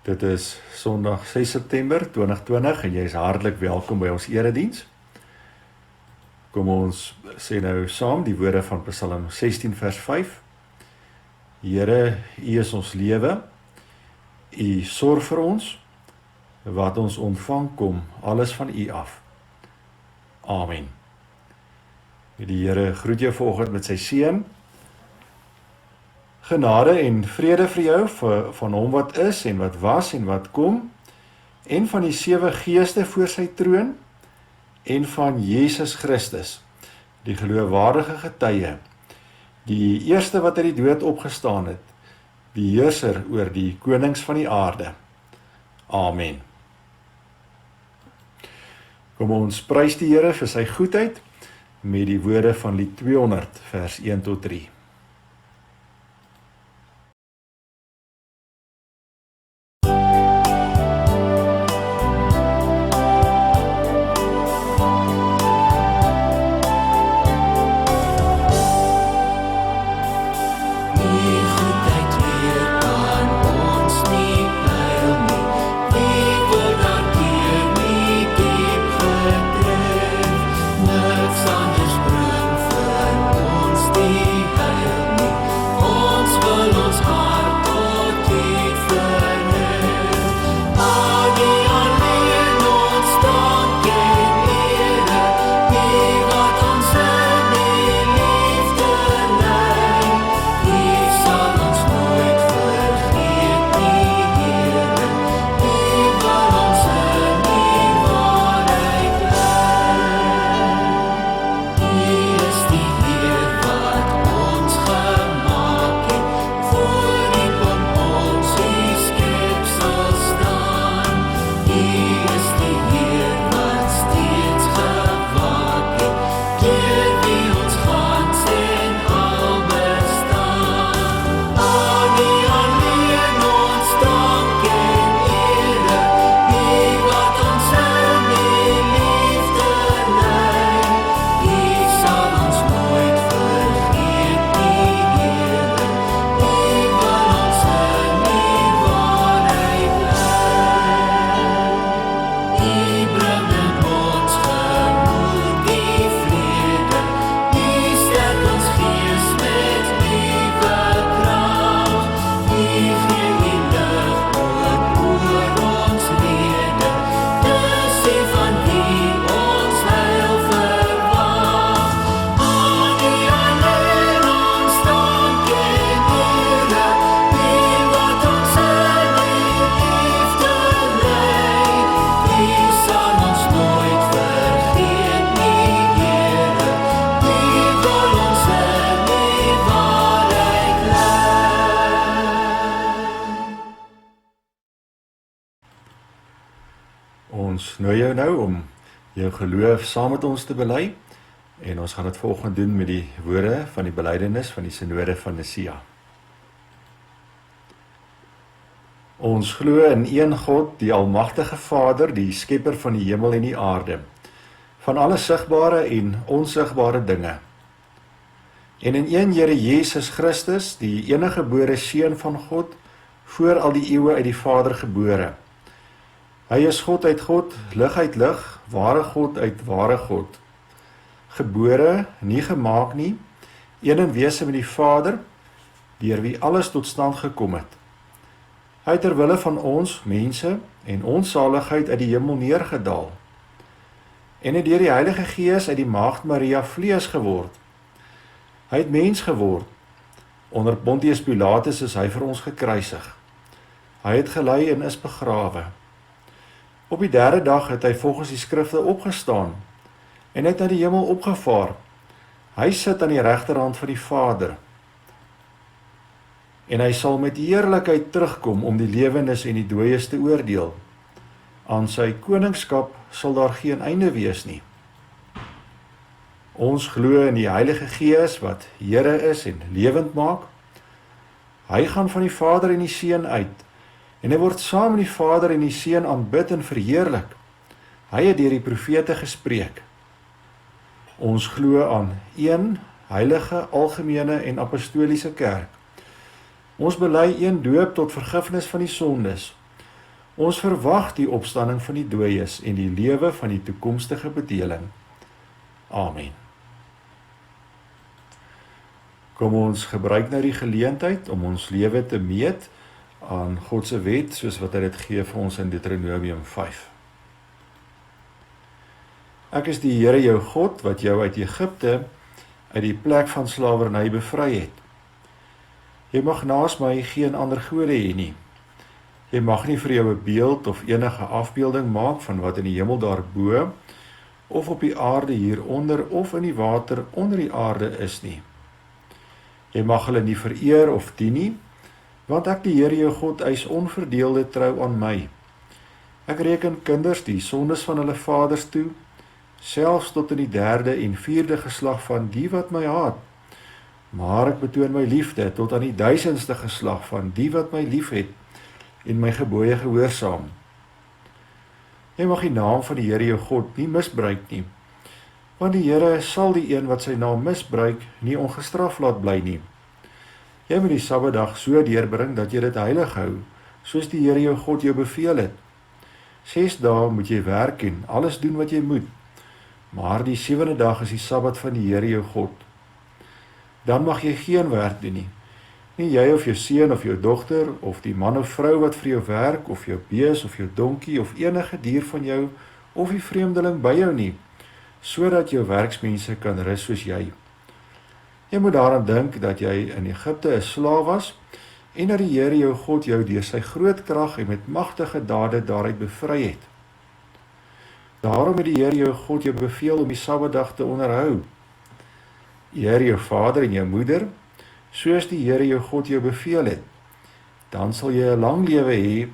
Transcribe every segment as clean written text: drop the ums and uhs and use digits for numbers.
Dit is Sondag 6 September 2020 en jy is hartlik welkom by ons erediens. Kom ons sê nou saam die woorde van Psalm 16 vers 5. Here, U is ons lewe, U sorg vir ons, wat ons ontvang kom, alles van U af. Amen. Die Here groet jou vanoggend met sy seën. Genade en vrede vir jou, van hom wat is en wat was en wat kom, en van die 7 geeste voor sy troon, en van Jesus Christus, die geloofwaardige getuie, die eerste wat uit die dood opgestaan het, die heerser oor die konings van die aarde. Amen. Kom ons prys die Here vir sy goedheid, met die woorde van Lied 200, vers 1 tot 3. Ons nooi jou nou om jou geloof saam met ons te bely, en ons gaan dit volgende doen met die woorde van die belydenis van die Synode van Nicea. Ons glo in een God, die almagtige Vader, die skepper van die hemel en die aarde, van alle sigbare en onsigbare dinge. En in een Here Jesus Christus, die enige gebore Seun van God, voor al die eeue uit die Vader gebore. Hy is God uit God, lig uit lig, ware God uit ware God. Gebore, nie gemaak nie, een in wese met die Vader, deur wie alles tot stand gekom het. Hy het ter wille van ons, mense, en ons saligheid uit die hemel neergedaal. En het deur die Heilige Gees uit die Maagd Maria vlees geword. Hy het mens geword. Onder Pontius Pilatus is hy vir ons gekruisig. Hy het gelei en is begrawe. Op die 3de dag het hy volgens die skrifte opgestaan en het na die hemel opgevaar. Hy sit aan die regterhand van die Vader. En hy sal met heerlikheid terugkom om die lewendes en die dooies te oordeel. Aan sy koningskap sal daar geen einde wees nie. Ons glo in die Heilige Gees wat Here is en lewend maak. Hy gaan van die Vader en die Seun uit, en hy word saam met die Vader en die Seun aanbid en verheerlik. Hy het deur die profete gespreek. Ons glo aan een heilige, algemene en apostoliese kerk. Ons bely een doop tot vergifnis van die sondes. Ons verwag die opstanding van die dooies en die lewe van die toekomstige bedeling. Amen. Kom ons gebruik nou die geleentheid om ons lewe te meet aan God se wet, soos wat hy dit gee vir ons in Deuteronomium 5. Ek is die Here jou God, wat jou uit Egipte, uit die plek van slawerny bevry het. Jy mag naas my geen ander gode hê nie. Jy mag nie vir jou 'n beeld of enige afbeelding maak van wat in die hemel daarbo, of op die aarde hieronder, of in die water onder die aarde is nie. Jy mag hulle nie vereer of dien nie, want ek die Here jou God eis onverdeelde trou aan my. Ek reken kinders die sondes van hulle vaders toe, selfs tot in die 3de en 4de geslag van die wat my haat. Maar ek betoon my liefde tot aan die 1000ste geslag van die wat my liefhet en my gebooie gehoorsaam. Jy mag die naam van die Here jou God nie misbruik nie, want die Here sal die een wat sy naam misbruik nie ongestraf laat bly nie. Jy moet die Sabbatdag so deurbring dat jy dit heilig hou, soos die Here jou God jou beveel het. 6 dae moet jy werk en alles doen wat jy moet, maar die 7de dag is die Sabbat van die Here jou God. Dan mag jy geen werk doen nie. Nie jy of jou seun of jou dogter, of die man of vrou wat vir jou werk, of jou bees of jou donkie, of enige dier van jou, of die vreemdeling by jou nie, sodat jou werksmense kan rus soos jy. Jy moet daaraan dink dat jy in Egipte 'n slaaf was, en dat die Here jou God jou deur sy groot krag en met magtige dade daaruit bevry het. Daarom het die Here jou God jou beveel om die Sabbatdag te onderhou. Eer jou vader en jou moeder, soos die Here jou God jou beveel het. Dan sal jy 'n lang lewe hê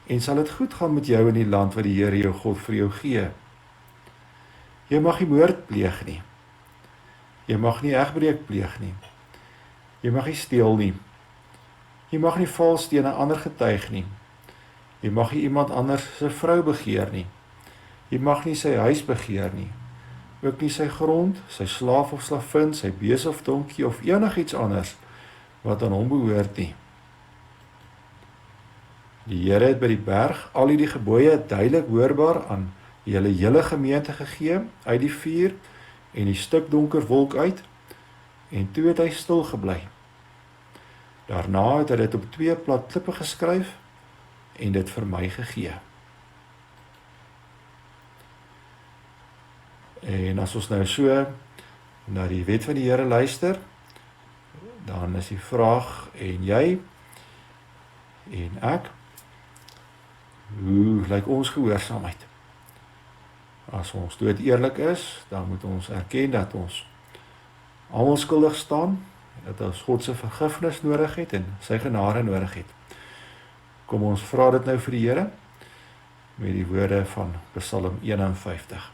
en sal dit goed gaan met jou in die land wat die Here jou God vir jou gee. Jy mag nie moord pleeg nie. Jy mag nie egbreek pleeg nie. Jy mag nie steel nie. Jy mag nie vals teen 'n ander getuig nie. Jy mag nie iemand anders se vrou begeer nie. Jy mag nie sy huis begeer nie. Ook nie sy grond, sy slaaf of slavin, sy bees of donkie of enigiets anders wat aan hom behoort nie. Die Here het by die berg al hierdie gebooie duidelik hoorbaar aan die hele gemeente gegee uit die vuur en die stikdonker wolk uit, en toe het hy stil gebly. Daarna het hy dit op 2 plat klippe geskryf en dit vir my gegee. En as ons nou so na die wet van die Here luister, dan is die vraag, en jy en ek, hoe lyk ons gehoorsaamheid? As ons dood eerlik is, dan moet ons erken dat ons almal skuldig staan, dat ons God se vergifnis nodig het en sy genade nodig het. Kom ons vra dit nou vir die Here met die woorde van Psalm 51.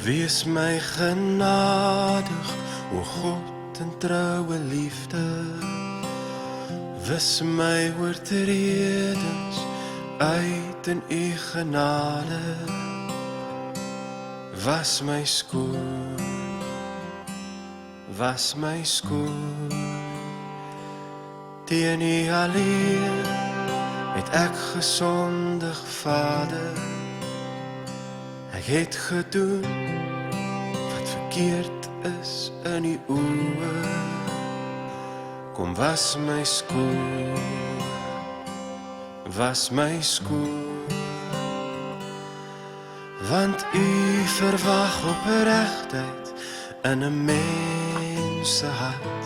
Wees my genadig, o God in troue liefde. Wis my oortredings uit in u genade. Was my skoon, was my skoon. Teen u alleen het ek gesondig, Vader. Ek het gedoen wat verkeerd is in u oë. Kom was my skoon, was my skoon. Want u verwag opregtheid in 'n mens se hart.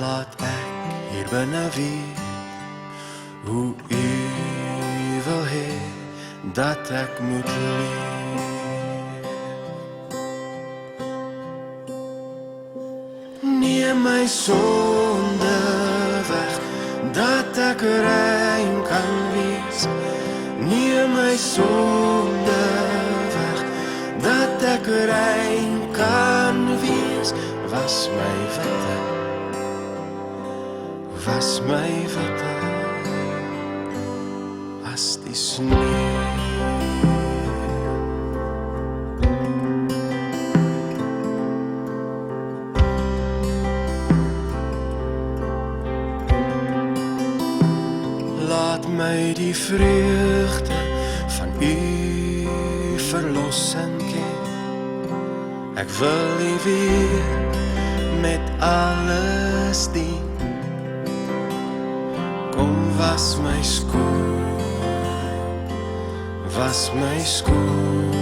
Laat ek hier binne weet hoe u wil hê dat ek moet leef. Neem my sonde weg, dat ek rein kan wees. Neem my sonde weg, dat ek rein kan wees. Was my witte, was my witte. sneeu. Laat my die vreugde van u verlossing ken. Ek wil u weer met alles dien. Kom was my skoon, was my skoon.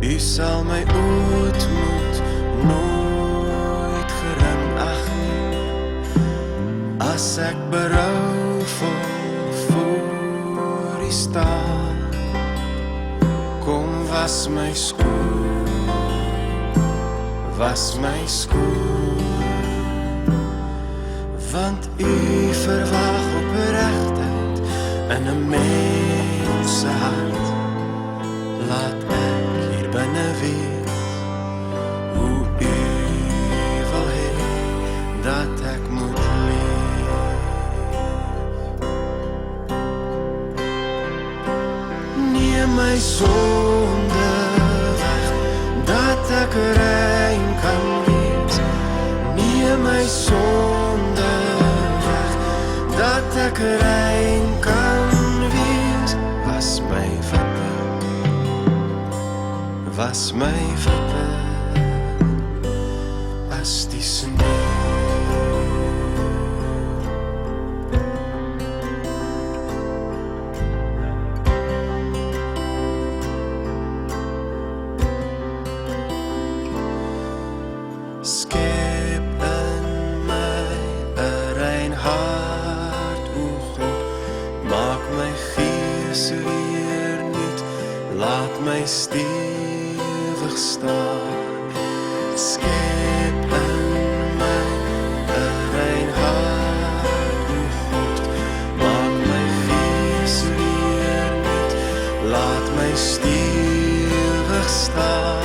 U sal my ootmoed nooit gering ag nie. As ek berouwvol voor u staan, kom was my skoon, was my skoon. Want u verwag opregtheid in 'n mens se hart. Laat ek hier binne weet hoe u wil hê dat ek moet leef. Neem my sonde weg, dat ek rein kan wees. Neem my sonde weg, dat ek rein kan wees. Was my voete, was my voete, as die sneeu. Skep in my 'n rein hart, o God, maak my gees weer nuut, laat my stewig staan. Skep in my 'n rein hart, o God, maak my gees weer nuut, laat my stewig staan.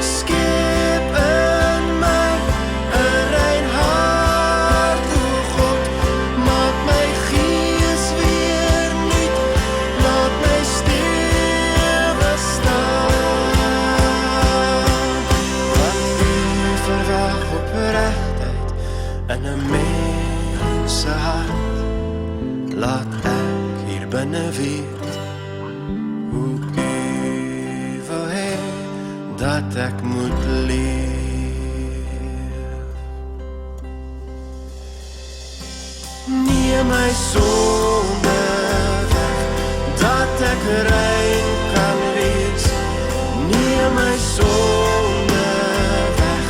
Skep in my 'n rein hart, o God, maak my gees weer nuut, laat my stewig staan. Want u verwag opregtheid in 'n mens se hart. Laat ek hier binne weet hoe u wil hê dat ek moet leef. Neem my sonde weg, dat ek rein kan wees. Neem my sonde weg,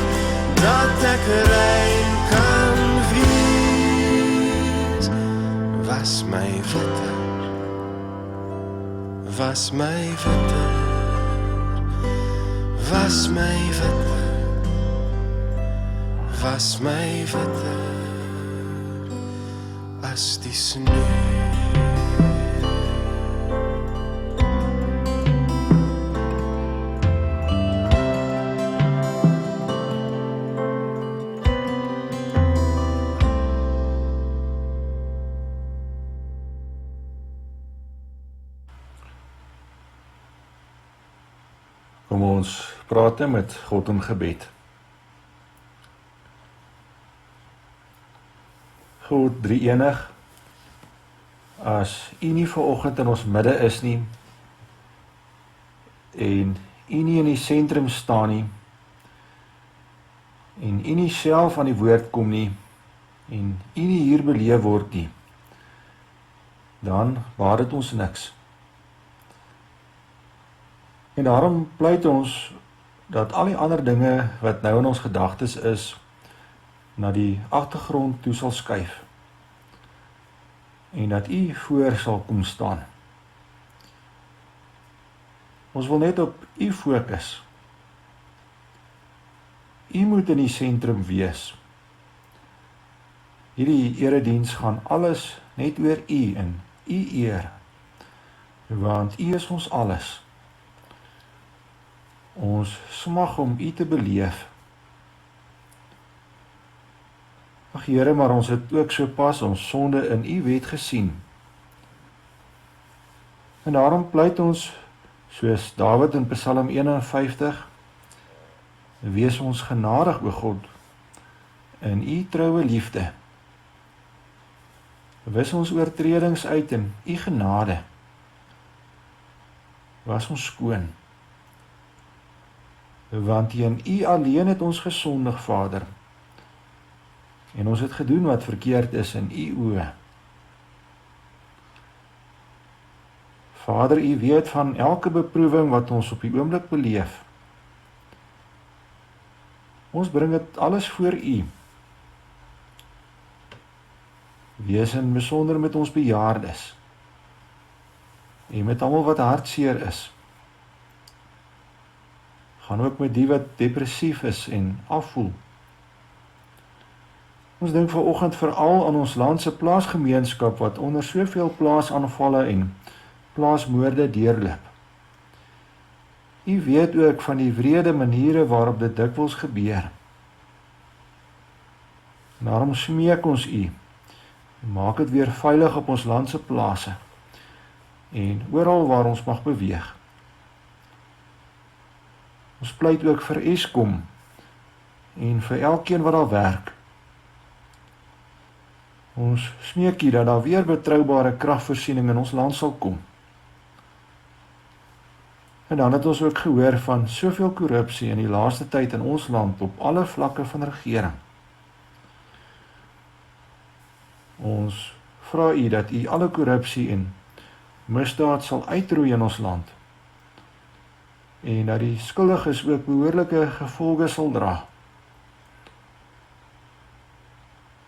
dat ek rein kan wees. Was my voete, was my voete, was my voete, was my voete, as die sneeu. Kom ons praat met God in gebed. God, drie-enig, as u nie vanoggend in ons midde is nie, en u nie in die sentrum staan nie, en u nie self aan die woord kom nie, en u nie hier beleef word nie, dan baat dit ons niks. En daarom pleit ons dat al die ander dinge wat nou in ons gedagtes is, na die agtergrond toe sal skuif. En dat u voor sal kom staan. Ons wil net op u fokus. U moet in die sentrum wees. Hierdie erediens gaan alles net oor u en u eer. Want u is ons alles. Ons smag om u te beleef. Ag Here, maar ons het ook so pas ons sonde in u wet gesien. En daarom pleit ons, soos Dawid in Psalm 51, wees ons genadig, o God, in u troue liefde. Wis ons oortredings uit in u genade. Was ons skoon. Want teen u alleen het ons gesondig, Vader. En ons het gedoen wat verkeerd is in u oë. Vader, u weet van elke beproewing wat ons op die oomblik beleef. Ons bring dit alles voor u. Wees in besonder met ons bejaardes. En met almal wat hartseer is. Gaan ook met die wat depressief is en afvoel. Ons dink vanoggend veral aan ons landse plaasgemeenskap wat onder soveel plaasaanvalle en plaasmoorde deurloop. U weet ook van die wrede maniere waarop dit dikwels gebeur. Daarom smeek ons u, maak dit weer veilig op ons landse plase en oral waar ons mag beweeg. Ons pleit ook vir Eskom en vir elkeen wat daar werk. Ons smeek u dat daar weer betroubare kragvoorsiening in ons land sal kom. En dan het ons ook gehoor van soveel korrupsie in die laaste tyd in ons land op alle vlakke van regering. Ons vra u dat u alle korrupsie en misdaad sal uitroei in ons land en dat die skuldiges ook behoorlike gevolge sal dra.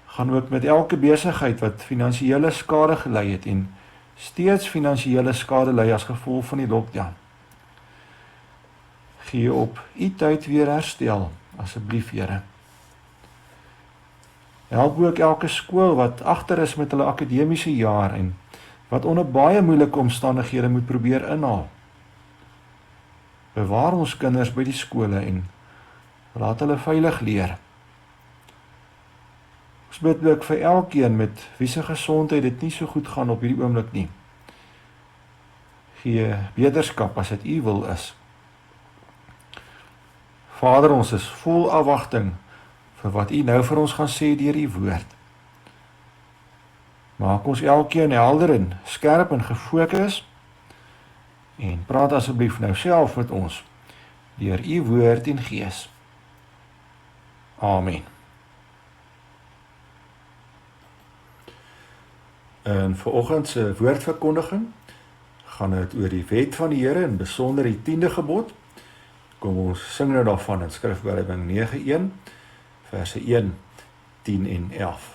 Gaan ook met elke besigheid wat finansiële skade gelei het en steeds finansiële skade ly as gevolg van die lockdown. Gee op u tyd weer herstel, asseblief Here. Help ook elke skool wat agter is met hulle akademiese jaar en wat onder baie moeilike omstandighede moet probeer inhaal. Bewaar ons kinders by die skole en laat hulle veilig leer. Ons bid ook vir elkeen met wie se gesondheid dit nie so goed gaan op hierdie oomblik nie. Gee beterskap as dit u wil is. Vader, ons is vol afwagting vir wat u nou vir ons gaan sê deur u woord. Maak ons elkeen helder en skerp en gefokus en praat asseblief nou self met ons deur u woord en gees. Amen. En vanoggend se woordverkondiging gaan dit oor die wet van die Here en besonder die 10de gebod. Kom ons sing nou daarvan in Skrifbybel 9:1, verse 1, 10 en 11.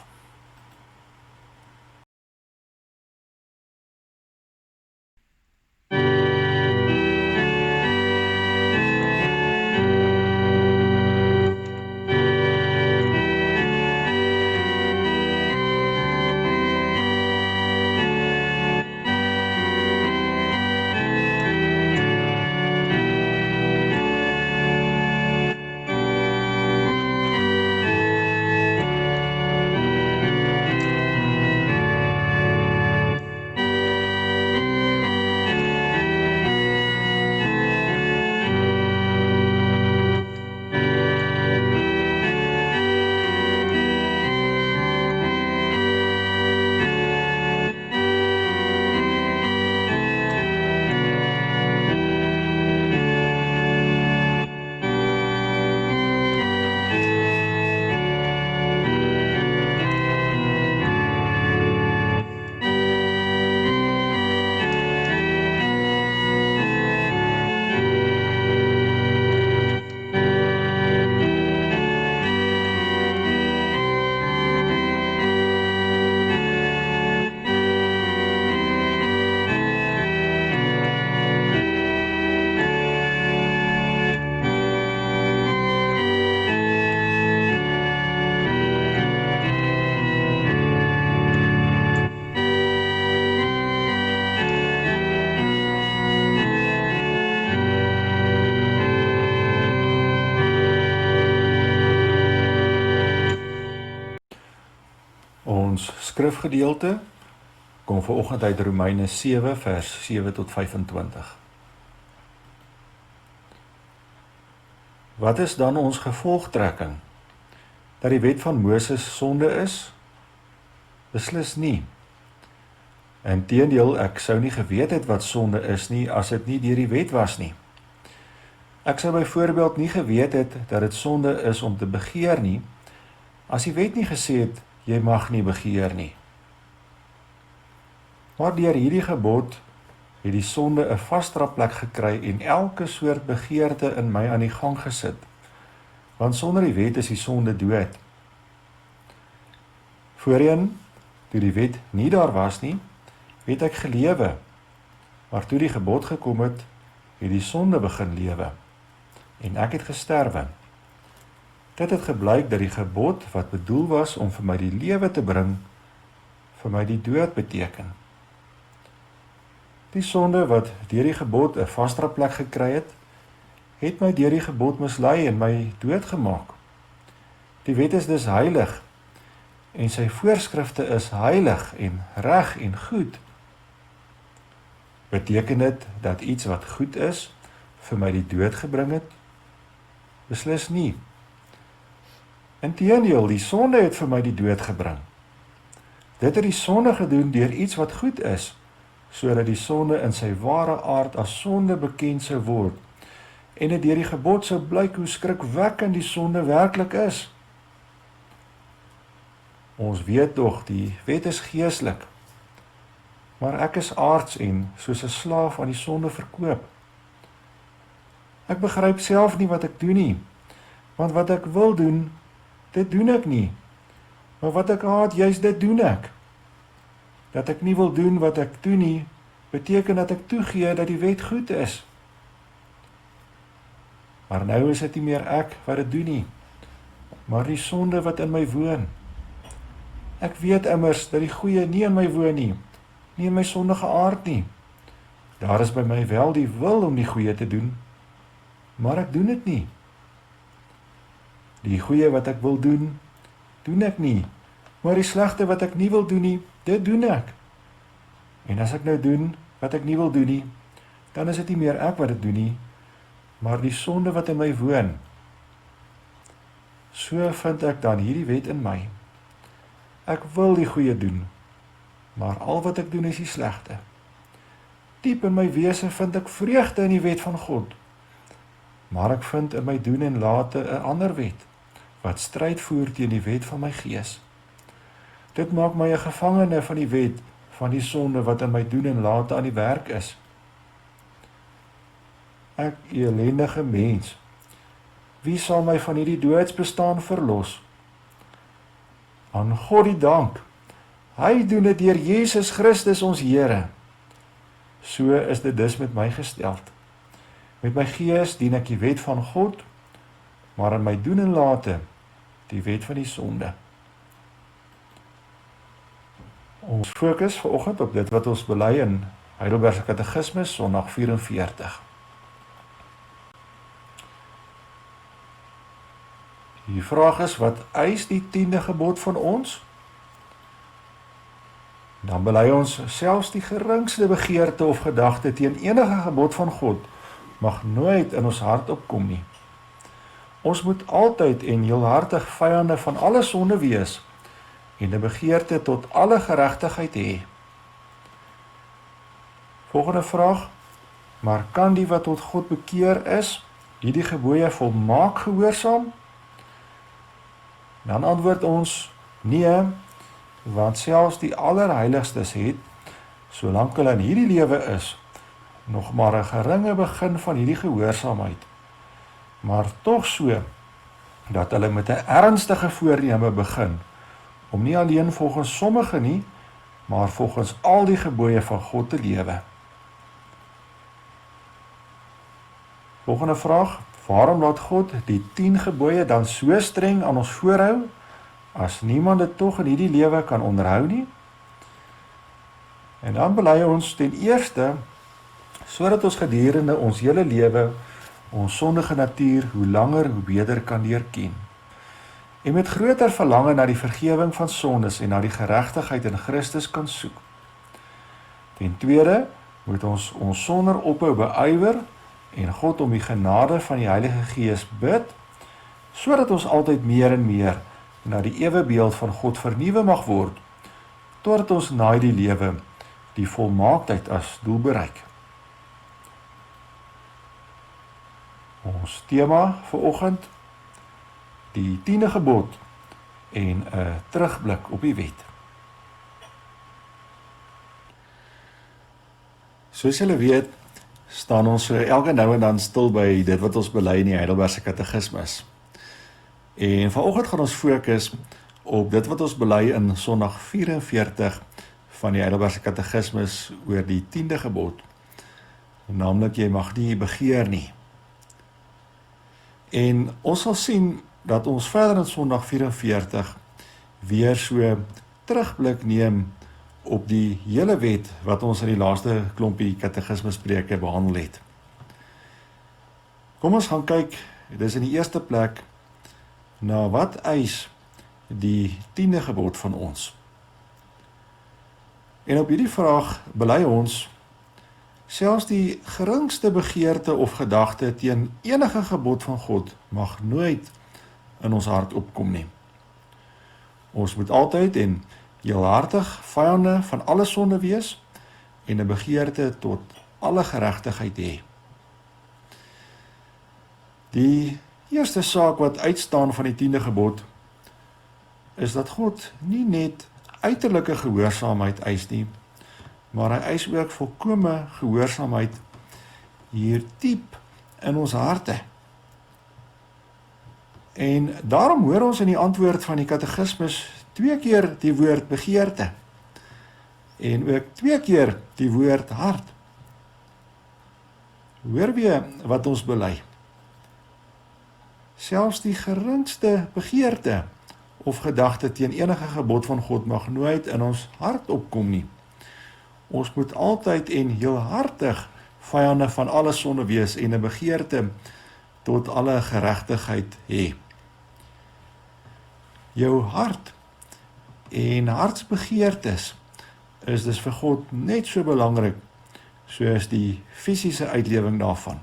Ons skrifgedeelte kom vanoggend uit Romeine 7 vers 7 tot 25. Wat is dan ons gevolgtrekking? Dat die wet van Moses sonde is? Beslis nie. Inteendeel, ek sou nie geweet het wat sonde is nie, as dit nie deur die wet was nie. Ek sou byvoorbeeld nie geweet het dat dit sonde is om te begeer nie, as die wet nie gesê het, jy mag nie begeer nie. Maar deur hierdie gebod het die sonde 'n vasdra plek gekry en elke soort begeerte in my aan die gang gesit. Want sonder die wet is die sonde dood. Voorheen, toe die wet nie daar was nie, het ek gelewe, maar toe die gebod gekom het die sonde begin lewe, en ek het gesterwe. Dit het gebleik dat die gebod, wat bedoel was om vir my die lewe te bring, vir my die dood beteken. Die sonde wat deur die gebod 'n vasdra plek gekry het my deur die gebod mislei en my doodgemaak. Die wet is dus heilig, en sy voorskrifte is heilig en reg en goed. Beteken dit dat iets wat goed is, vir my die dood gebring het? Beslis nie. Inteendeel, die sonde het vir my die dood gebring. Dit het die sonde gedoen deur iets wat goed is, sodat die sonde in sy ware aard as sonde bekend sou word, en dit deur die gebod sou blyk hoe skrikwekkend die sonde werklik is. Ons weet tog, die wet is geestelik, maar ek is aards en soos 'n slaaf aan die sonde verkoop. Ek begryp self nie wat ek doen nie, want wat ek wil doen, dit doen ek nie, maar wat ek haat, juist dit doen ek. Dat ek nie wil doen wat ek doen nie, beteken dat ek toegee dat die wet goed is. Maar nou is dit nie meer ek wat dit doen nie, maar die sonde wat in my woon. Ek weet immers dat die goeie nie in my woon nie in my sondige aard nie. Daar is by my wel die wil om die goeie te doen, maar ek doen dit nie. Die goeie wat ek wil doen, doen ek nie, maar die slegte wat ek nie wil doen nie, dit doen ek. En as ek nou doen wat ek nie wil doen nie, dan is dit nie meer ek wat dit doen nie, maar die sonde wat in my woon. So vind ek dan hierdie wet in my. Ek wil die goeie doen, maar al wat ek doen is die slegte. Diep in my wese vind ek vreugde in die wet van God, maar ek vind in my doen en late 'n ander wet, wat stryd voer teen die wet van my gees. Dit maak my 'n gevangene van die wet, van die sonde wat in my doen en late aan die werk is. Ek, elendige mens, wie sal my van hierdie doodsbestaan verlos? Aan God die dank, hy doen dit deur Jesus Christus ons Here. So is dit dus met my gesteld. Met my gees dien ek die wet van God, maar in my doen en late die wet van die sonde. Ons fokus vanoggend op dit wat ons bely in Heidelbergse Katekismes, Sondag 44. Die vraag is, wat eis die 10de gebod van ons? Dan bely ons selfs die geringste begeerte of gedagte teen enige gebod van God mag nooit in ons hart opkom nie. Ons moet altyd en heelhartig vyande van alle sonde wees en 'n begeerte tot alle geregtigheid hê. Volgende vraag, maar kan die wat tot God bekeer is, hierdie gebooie volmaak gehoorsaam? Dan antwoord ons, nee, want selfs die allerheiligstes het, solank hulle in hierdie lewe is, nog maar 'n geringe begin van hierdie gehoorsaamheid, maar tog so, dat hulle met 'n ernstige voorneme begin, om nie alleen volgens sommige nie, maar volgens al die gebooie van God te lewe. Volgende vraag, waarom laat God die 10 gebooie dan so streng aan ons voorhou, as niemand dit tog in hierdie lewe kan onderhou nie? En dan bely ons ten eerste, sodat ons gedurende ons hele lewe, ons sondige natuur hoe langer hoe beter kan leer ken. En met groter verlange na die vergewing van sondes en na die geregtigheid in Christus kan soek. Ten tweede, moet ons sonder ophou beywer en God om die genade van die Heilige Gees bid, sodat ons altyd meer en meer na die ewebeeld van God vernuwe mag word, totdat ons naai die lewe die volmaaktheid as doel bereik. Ons tema vir oggend, die 10de gebod en 'n terugblik op die wet. Soos julle weet, staan ons elke nou en dan stil by dit wat ons bely in die Heidelbergse Katekismes. En vanoggend gaan ons fokus op dit wat ons bely in Sondag 44 van die Heidelbergse Katekismes oor die 10de gebod, naamlik jy mag nie begeer nie. En ons sal sien dat ons verder in Sondag 44 weer so terugblik neem op die hele wet wat ons in die laaste klompie katekismespreke behandel het. Kom ons gaan kyk, dis in die eerste plek, na wat eis die 10de gebod van ons. En op hierdie vraag bely ons, selfs die geringste begeerte of gedagte teen enige gebod van God mag nooit in ons hart opkom nie. Ons moet altyd en heelhartig vyande van alle sonde wees en 'n begeerte tot alle geregtigheid hê. Die eerste saak wat uitstaan van die 10de gebod is dat God nie net uiterlike gehoorsaamheid eis nie, maar hy eis ook volkome gehoorsaamheid hier diep in ons harte. En daarom hoor ons in die antwoord van die katekismes 2 keer die woord begeerte en ook 2 keer die woord hart. Hoor weer wat ons bely. Selfs die geringste begeerte of gedagte teen enige gebod van God mag nooit in ons hart opkom nie. Ons moet altyd en heelhartig vyande van alle sonde wees en 'n begeerte tot alle geregtigheid hê. Jou hart en hartsbegeertes is dus vir God net so belangrik soos die fisiese uitlewing daarvan.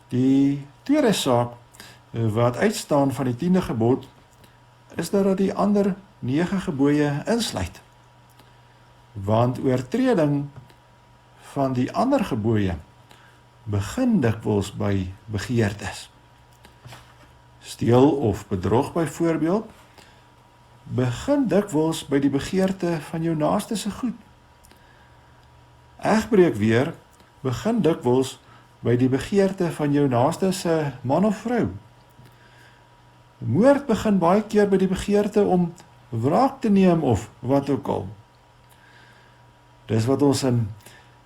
Die tweede saak wat uitstaan van die 10de gebod is dat die ander 9 gebooie insluit. Want oortreding van die ander gebooie begin dikwels by begeertes. Steel of bedrog byvoorbeeld begin dikwels by die begeerte van jou naaste se goed. Egbreek weer begin dikwels by die begeerte van jou naaste se man of vrou. Moord begin baie keer by die begeerte om wraak te neem of wat ook al. Dis wat ons in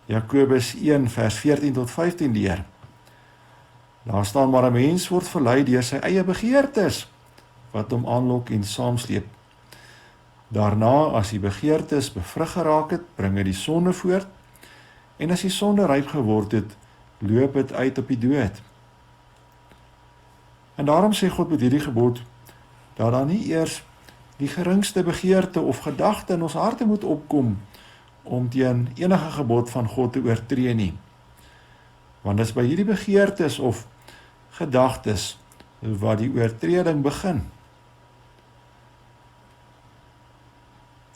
Jakobus 1 vers 14 tot 15 leer. Daar staan maar 'n mens word verlei deur sy eie begeertes wat hom aanlok en saamsleep. Daarna as die begeertes bevrug geraak het, bring hy die sonde voort en as die sonde ryp geword het, loop dit uit op die dood. En daarom sê God met hierdie gebod dat daar nie eers die geringste begeerte of gedagte in ons harte moet opkom om teen enige gebod van God te oortree nie. Want dis by hierdie begeertes of gedagtes wat die oortreding begin.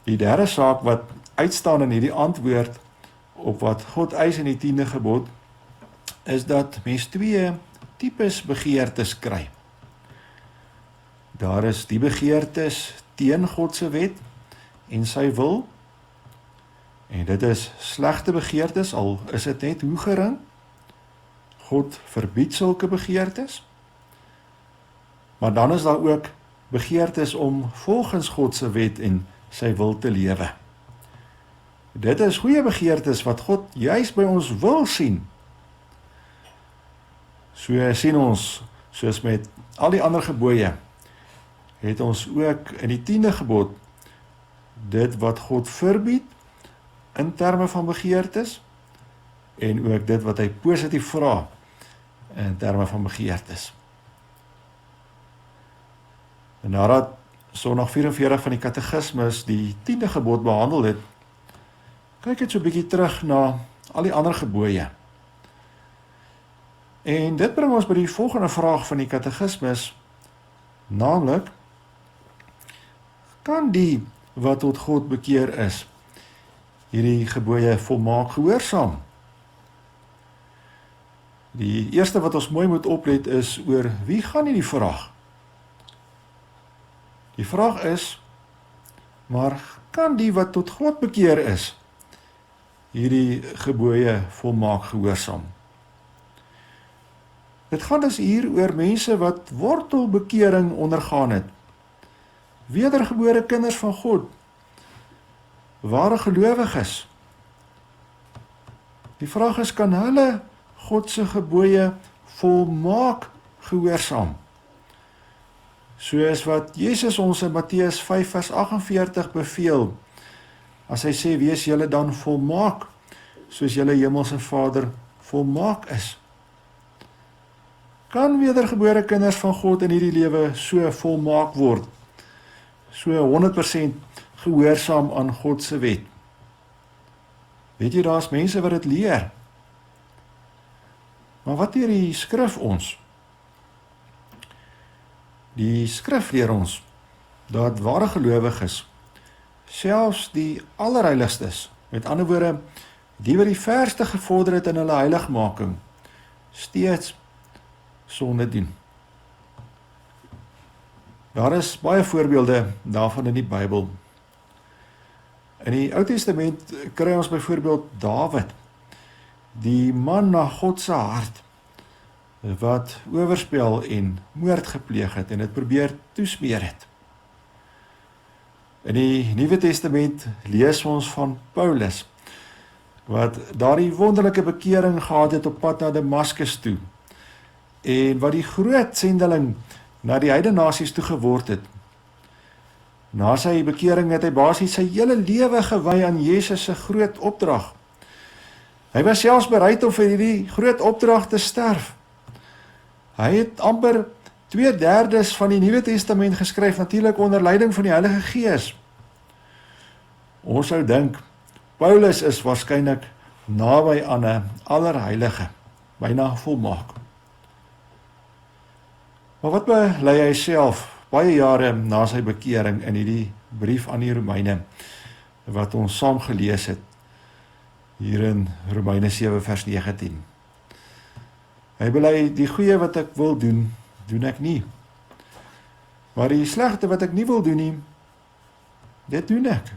Die derde saak wat uitstaan in hierdie antwoord op wat God eis in die 10de gebod, is dat mens 2 tipes begeertes kry. Daar is die begeertes teen God se wet en sy wil, en dit is slegte begeertes, al is dit net hoe gering. God verbied sulke begeertes. Maar dan is daar ook begeertes om volgens God se wet en sy wil te lewe. Dit is goeie begeertes wat God juis by ons wil sien. So sien ons, soos met al die ander gebooie, het ons ook in die 10de gebod dit wat God verbied in terme van begeertes en ook dit wat hy positief vra in terme van begeertes. En nadat Sondag 44 van die katekismes die 10de gebod behandel het, kyk net so 'n bietjie terug na al die ander gebooie. En dit bring ons by die volgende vraag van die katekismus, naamlik, kan die wat tot God bekeer is, hierdie gebooie volmaak gehoorsaam? Die eerste wat ons mooi moet oplet is, oor wie gaan hierdie vraag? Die vraag is, maar kan die wat tot God bekeer is, hierdie gebooie volmaak gehoorsaam? Dit gaan dus hier oor mense wat wortelbekering ondergaan het. Wedergebore kinders van God, ware gelowiges. Die vraag is, kan hulle God se gebooie volmaak gehoorsaam? Soos wat Jesus ons in Matteus 5 vers 48 beveel, as hy sê, wees julle dan volmaak, soos julle hemelse Vader volmaak is. Kan wedergebore kinders van God in hierdie lewe so volmaak word, so 100% gehoorsaam aan God se wet? Weet jy, daar's mense wat dit leer. Maar wat leer die skrif ons? Die skrif leer ons dat ware gelowiges, selfs die allerheiligstes, met ander woorde, die wat die verste gevorder het in hulle heiligmaking, steeds sonde doen. Daar is baie voorbeelde daarvan in die Bybel. In die Ou Testament kry ons byvoorbeeld Dawid, die man na God se hart, wat oorspel en moord gepleeg het en dit probeer toesmeer het. In die Nuwe Testament lees ons van Paulus, wat daardie wonderlike bekering gehad het op pad na Damaskus toe, en wat die groot sendeling na die heidene nasies toe geword het. Na sy bekering het hy basies sy hele lewe gewy aan Jesus se groot opdrag. Hy was selfs bereid om vir hierdie groot opdrag te sterf. Hy het amper 2/3 van die Nuwe Testament geskryf, natuurlik onder leiding van die Heilige Gees. Ons sou dink, Paulus is waarskynlik naby aan 'n allerheilige, byna volmaak. Maar wat belei hy self baie jare na sy bekering in hierdie brief aan die Romeine, wat ons saam gelees het, hier in Romeine 7 vers 19. Hy belei, die goeie wat ek wil doen, doen ek nie. Maar die slegte wat ek nie wil doen nie, dit doen ek.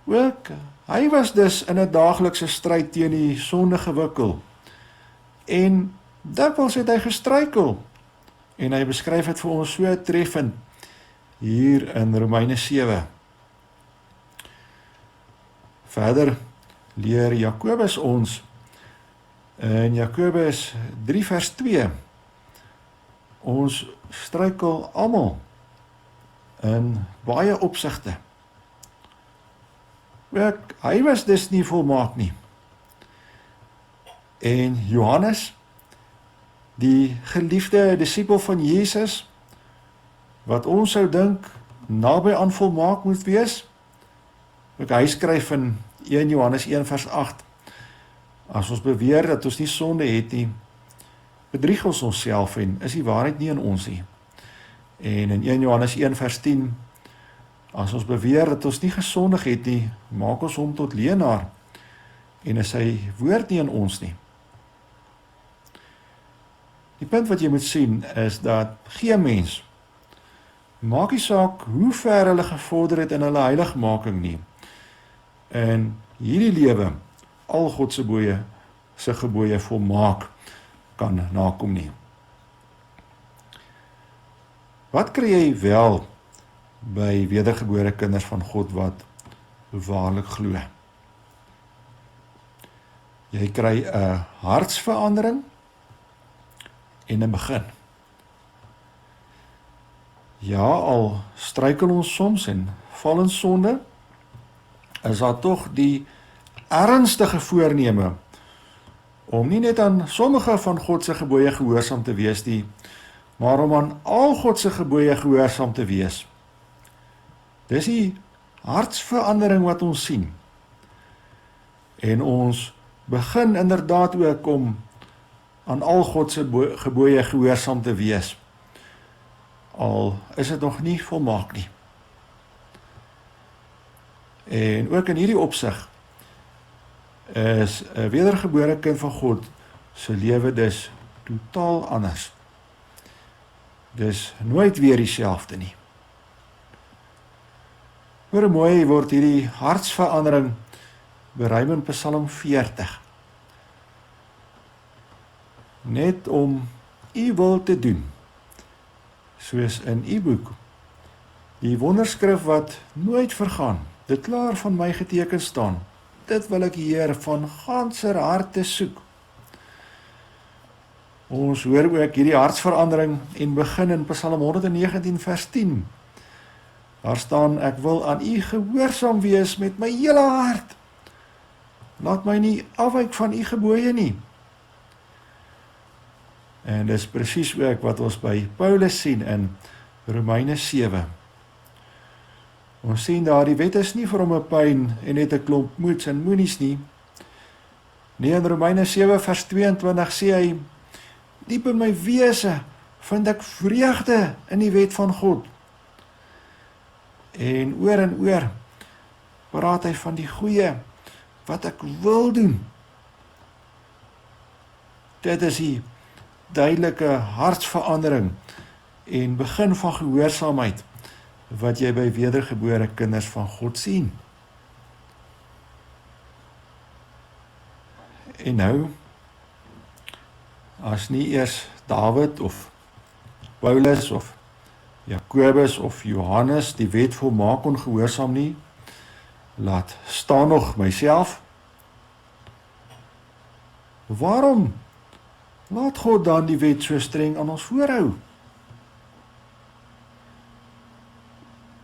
Ook, hy was dus in 'n daaglikse stryd teen die sonde gewikkel. En dikwels het hy gestruikel. En hy beskryf dit vir ons so treffend hier in Romeine 7. Verder leer Jakobus ons in Jakobus 3 vers 2, ons struikel almal in baie opsigte. Hy was dus nie volmaak nie. En Johannes, die geliefde disipel van Jesus, wat ons sou dink naby aan volmaak moet wees, hy skryf in 1 Johannes 1 vers 8, as ons beweer dat ons nie sonde het nie, bedrieg ons onsself en is die waarheid nie in ons nie. En in 1 Johannes 1 vers 10, as ons beweer dat ons nie gesondig het nie, maak ons hom tot leienaar en is sy woord nie in ons nie. Die punt wat jy moet sien is dat geen mens, maak nie saak hoe ver hulle gevorder het in hulle heiligmaking nie, en hierdie lewe al God se gebooie volmaak kan nakom nie. Wat kry jy wel by wedergebore kinders van God wat waarlik glo? Jy kry 'n hartsverandering en 'n begin. Ja, al struikel ons soms en val in sonde, is daar tog die ernstige voorneme om nie net aan sommige van God se gebooie gehoorsaam te wees nie, maar om aan al God se gebooie gehoorsaam te wees. Dis die hartsverandering wat ons sien. En ons begin inderdaad ook om aan al God se gebooie gehoorsaam te wees. Al is dit nog nie volmaak nie. En ook in hierdie opsig is 'n wedergebore kind van God se lewe dus totaal anders. Dis nooit weer dieselfde nie. Hoe mooi word hierdie hartsverandering beruim in Psalm 40. Net om u wil te doen, soos in u boek, die wonderskrif wat nooit vergaan, dit klaar van my geteken staan, dit wil ek Heer van ganser harte soek. Ons hoor ook hierdie hartsverandering en begin in Psalm 119 vers 10. Daar staan, ek wil aan u gehoorsaam wees met my hele hart. Laat my nie afwyk van u gebooie nie. En dis presies ook wat ons by Paulus sien in Romeine 7. Ons sien daar, die wet is nie vir hom 'n pyn en net 'n klomp moeds en moenies nie. Nee, in Romeine 7 vers 22 sê hy, diep in my wese vind ek vreugde in die wet van God. En oor praat hy van die goeie wat ek wil doen. Dit is die duidelike hartsverandering en begin van gehoorsaamheid wat jy by wedergebore kinders van God sien. En nou, as nie eers Dawid of Paulus of Jakobus of Johannes die wet volmaak ongehoorsaam nie, laat staan nog myself. Waarom laat God dan die wet so streng aan ons voorhou?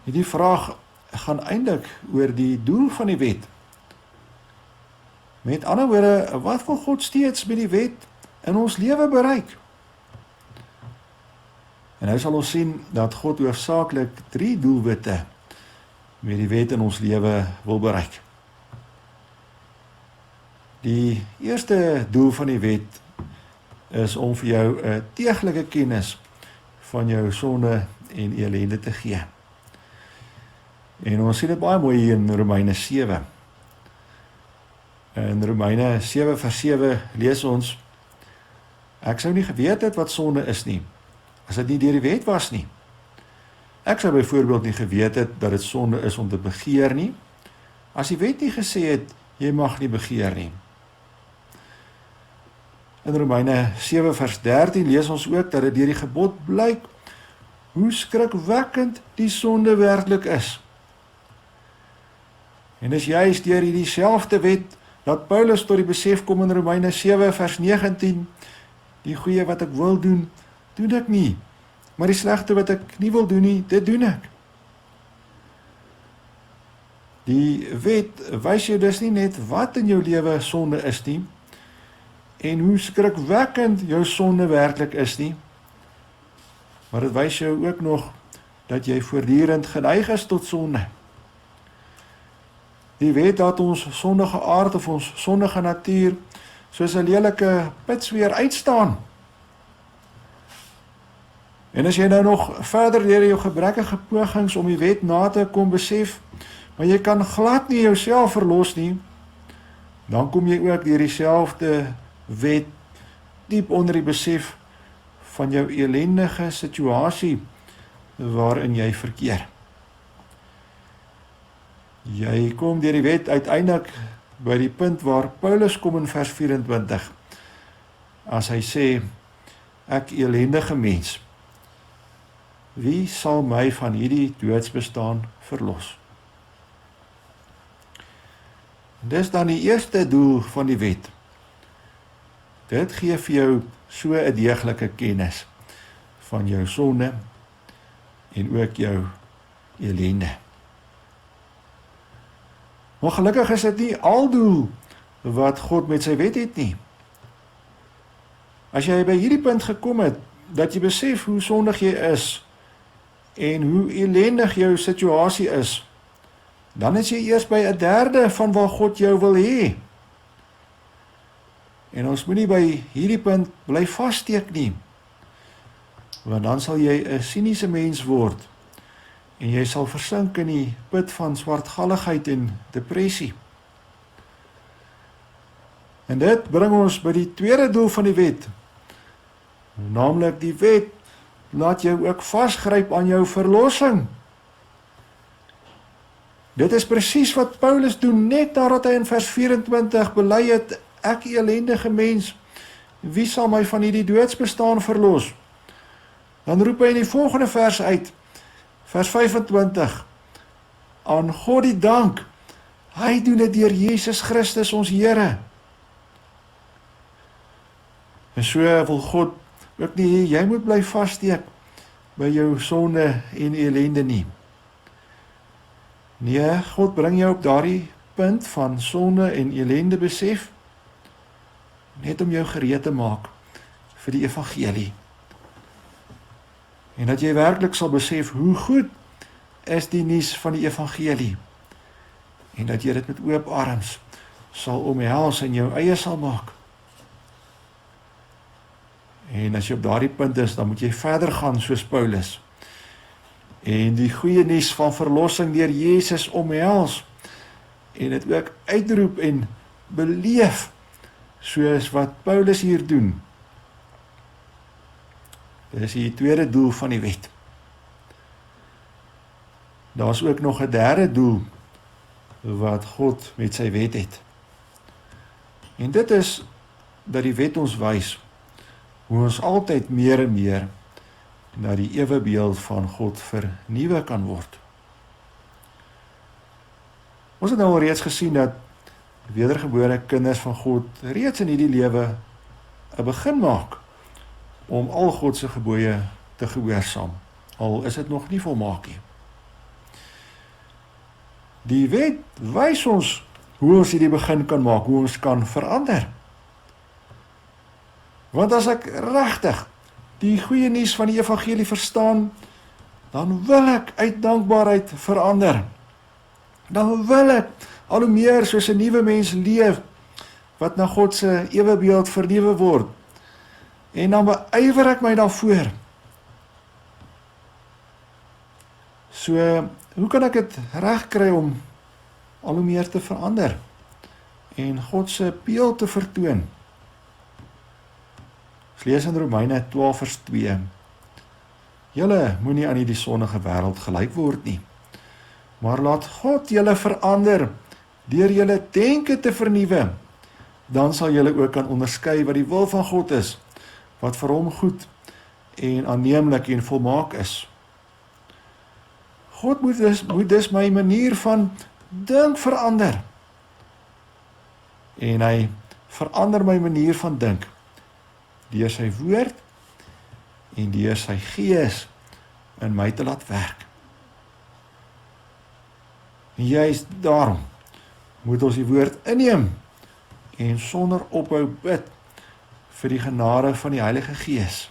Die vraag gaan eintlik oor die doel van die wet. Met ander woorde, wat wil God steeds met die wet in ons lewe bereik? En nou sal ons sien dat God hoofsaaklik 3 doelwitte met die wet in ons lewe wil bereik. Die eerste doel van die wet is om vir jou 'n deeglike kennis van jou sonde en ellende te gee. En ons sien dit baie mooi hier in Romeine 7. In Romeine 7 vers 7 lees ons, ek sou nie geweet het wat sonde is nie, as dit nie deur die wet was nie. Ek sou byvoorbeeld nie geweet het dat dit sonde is om te begeer nie, as die wet nie gesê het, jy mag nie begeer nie. In Romeine 7 vers 13 lees ons ook dat dit deur die gebod blyk hoe skrikwekkend die sonde werklik is. En dis juist deur hierdie selfde wet dat Paulus tot die besef kom in Romeine 7 vers 19, die goeie wat ek wil doen, doen ek nie, maar die slegte wat ek nie wil doen nie, dit doen ek. Die wet wys jou dus nie net wat in jou lewe sonde is nie, en hoe skrikwekkend jou sonde werklik is nie, maar dit wys jou ook nog dat jy voortdurend geneig is tot sonde. Die wet dat ons sondige aard of ons sondige natuur soos 'n lelike pitsweer uitstaan. En as jy nou nog verder deur jou gebrekkige pogings om die wet na te kom besef, maar jy kan glad nie jouself verlos nie, dan kom jy ook deur dieselfde wet diep onder die besef van jou ellendige situasie waarin jy verkeer. Jy kom deur die wet uiteindelik by die punt waar Paulus kom in vers 24, as hy sê, ek ellendige mens, wie sal my van hierdie doodsbestaan verlos? Dis dan die eerste doel van die wet. Dit gee vir jou so 'n deeglike kennis van jou sonde en ook jou ellende. Maar gelukkig is dit nie aldoel wat God met sy wet het nie. As jy by hierdie punt gekom het, dat jy besef hoe sondig jy is en hoe ellendig jou situasie is, dan is jy eers by 1/3 van waar God jou wil hê. En ons moenie by hierdie punt bly vassteek nie, want dan sal jy 'n siniese mens word, en jy sal versink in die put van swartgalligheid en depressie. En dit bring ons by die tweede doel van die wet, naamlik die wet laat jou ook vasgryp aan jou verlossing. Dit is presies wat Paulus doen, net nadat hy in vers 24 bely het, ek elendige mens, wie sal my van hierdie doodsbestaan verlos? Dan roep hy in die volgende vers uit, vers 25, aan God die dank, hy doen dit deur Jesus Christus ons Here. En so wil God ook nie hê, jy moet bly vassteek by jou sonde en ellende nie. Nee, God bring jou op daardie punt van sonde en ellende besef, net om jou gereed te maak vir die evangelie. En dat jy werklik sal besef hoe goed is die nuus van die evangelie, en dat jy dit met oop arms sal omhels en jou eie sal maak. En as jy op daardie punt is, dan moet jy verder gaan soos Paulus, en die goeie nuus van verlossing deur Jesus omhels, en dit ook uitroep en beleef, soos wat Paulus hier doen. Dit is die tweede doel van die wet. Daar is ook nog 'n derde doel, wat God met sy wet het. En dit is, dat die wet ons wys, hoe ons altyd meer en meer na die ewebeeld van God vernuwe kan word. Ons het nou al reeds gesien dat wedergebore kinders van God reeds in hierdie lewe 'n begin maak om al God se gebooie te gehoorsaam, al is dit nog nie volmaak nie. Die wet wys ons hoe ons hierdie begin kan maak, hoe ons kan verander. Want as ek regtig die goeie nuus van die evangelie verstaan, dan wil ek uit dankbaarheid verander. Dan wil ek al hoe meer soos 'n nuwe mens leef, wat na God se ewebeeld vernuwe word. En dan beywer ek my daarvoor. So, hoe kan ek dit regkry om al hoe meer te verander en God se beeld te vertoon? Ons lees in Romeine 12 vers 2. Julle moenie aan hierdie sondige wêreld gelyk word nie, maar laat God julle verander deur julle denke te vernuwe. Dan sal julle ook kan onderskei wat die wil van God is, wat vir hom goed en aanneemlik en volmaak is. God moet dus my manier van dink verander. En hy verander my manier van dink deur sy woord en deur sy gees in my te laat werk. En juist daarom moet ons die woord inneem en sonder ophou bid vir die genade van die Heilige Gees.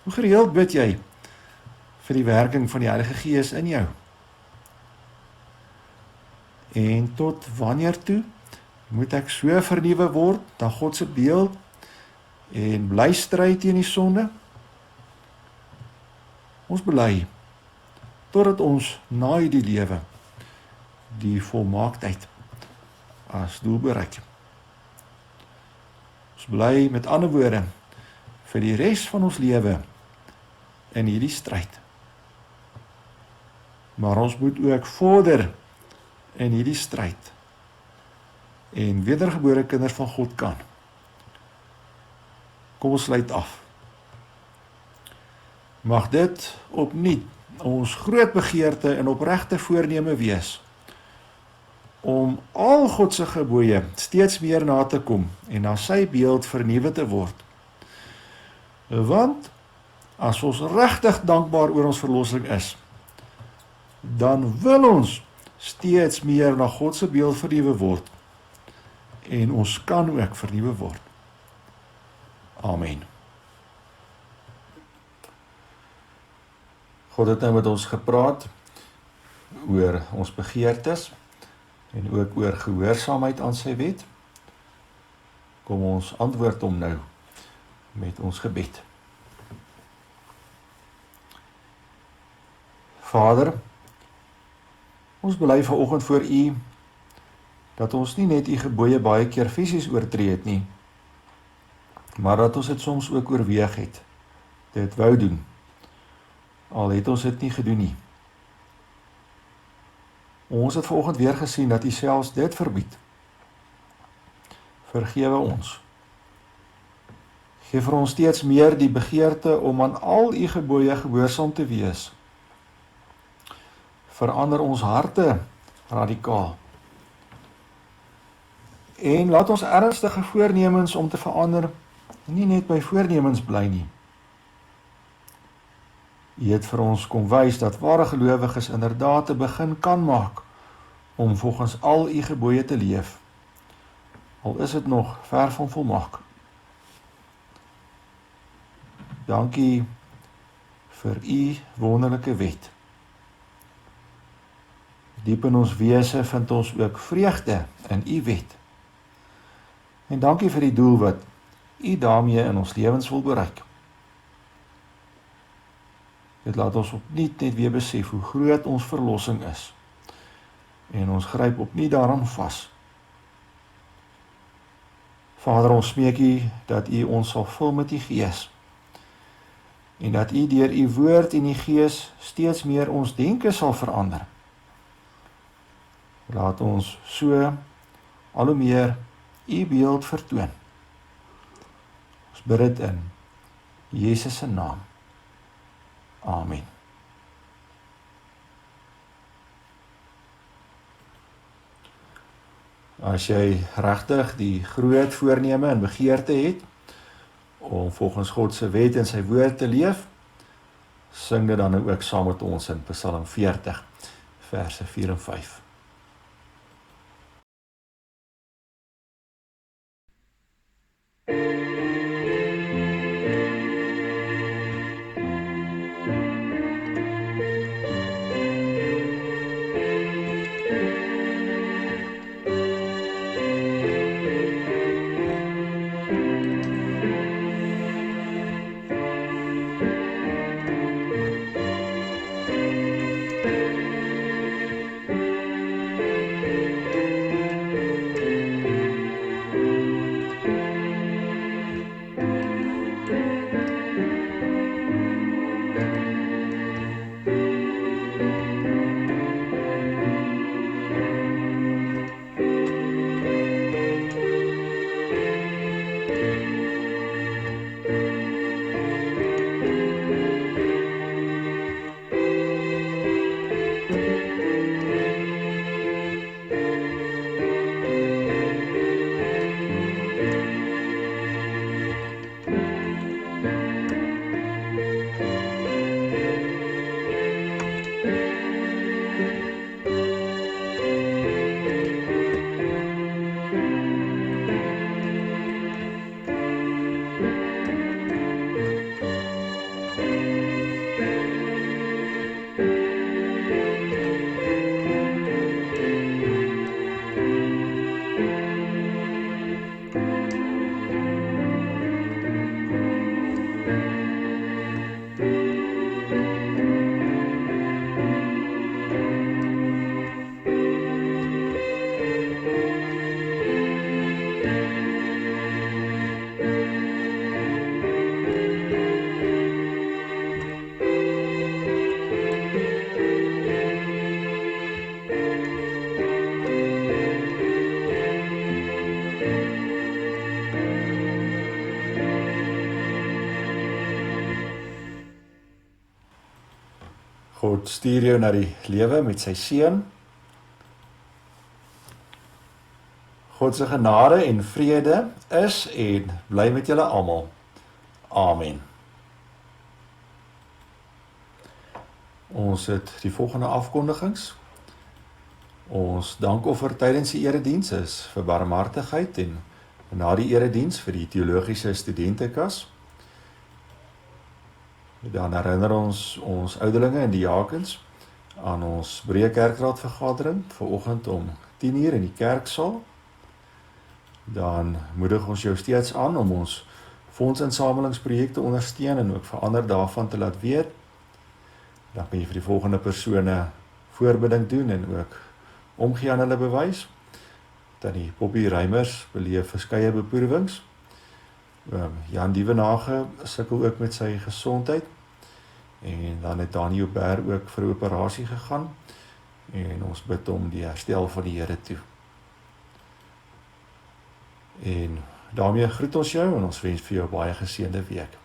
Hoe gereeld bid jy vir die werking van die Heilige Gees in jou? En tot wanneer toe moet ek so vernuwe word na God se beeld en bly stry teen die sonde? Ons bely totdat ons na die lewe die volmaaktheid as doel bereik. Ons bly met ander woorde vir die res van ons lewe in hierdie stryd. Maar ons moet ook vorder in hierdie stryd en wedergebore kinders van God kan. Kom ons sluit af. Mag dit opnuut ons groot begeerte en opregte voorneme wees om al God se gebooie steeds meer na te kom en na sy beeld vernuwe te word. Want as ons regtig dankbaar oor ons verlossing is, dan wil ons steeds meer na God se beeld vernuwe word en ons kan ook vernuwe word. Amen. God het nou met ons gepraat oor ons begeertes en ook oor gehoorsaamheid aan sy wet. Kom ons antwoord hom nou met ons gebed. Vader, ons bely vanoggend voor U dat ons nie net U gebooie baie keer fisies oortree het nie, maar dat ons dit soms ook oorweeg het, dit wou doen, al het ons dit nie gedoen nie. Ons het vanoggend weer gesien dat U selfs dit verbied. Vergewe ons. Geef vir ons steeds meer die begeerte om aan al U gebooie gehoorsaam te wees. Verander ons harte radikaal. En laat ons ernstige voornemens om te verander nie net by voornemens bly nie. U het vir ons kom wys dat ware gelowiges inderdaad 'n begin kan maak om volgens al U gebooie te leef. Al is dit nog ver van volmaak. Dankie vir U wonderlike wet. Diep in ons wese vind ons ook vreugde in U wet. En dankie vir die doel wat U daarmee in ons lewens wil bereik. Dit laat ons opnuut net weer besef hoe groot ons verlossing is. En ons gryp opnuut daaraan vas. Vader, ons smeek U dat U ons sal vul met U Gees. En dat U deur U woord en U Gees steeds meer ons denke sal verander. Laat ons so al hoe meer U beeld vertoon. Ons bid dit in Jesus se naam. Amen. As jy regtig die groot voorneme en begeerte het om volgens God se wet en sy woord te leef, sing dit dan ook saam met ons in Psalm 40, verse 4 en 5. God stuur jou na die lewe met sy seun. God se genade en vrede is en bly met julle almal. Amen. Ons het die volgende afkondigings. Ons dankoffer tydens die erediens is vir barmhartigheid en na die erediens vir die teologiese studentekas. Dan herinner ons ouderlinge en diakens aan ons Breë Kerkraad vergadering vanoggend om 10 uur in die kerksaal. Dan moedig ons jou steeds aan om ons fondsinsamelingsprojekte ondersteun en ook verander daarvan te laat weet. Dan kan jy vir die volgende persone voorbidding doen en ook omgee aan hulle bewys. Dan die Poppy Reimers beleef verskeie beproewings. Jan Dievenage sukkel ook met sy gesondheid. En dan het Daniel Ber ook vir 'n operasie gegaan. En ons bid om die herstel van die Here toe. En daarmee groet ons jou en ons wens vir jou baie geseënde week.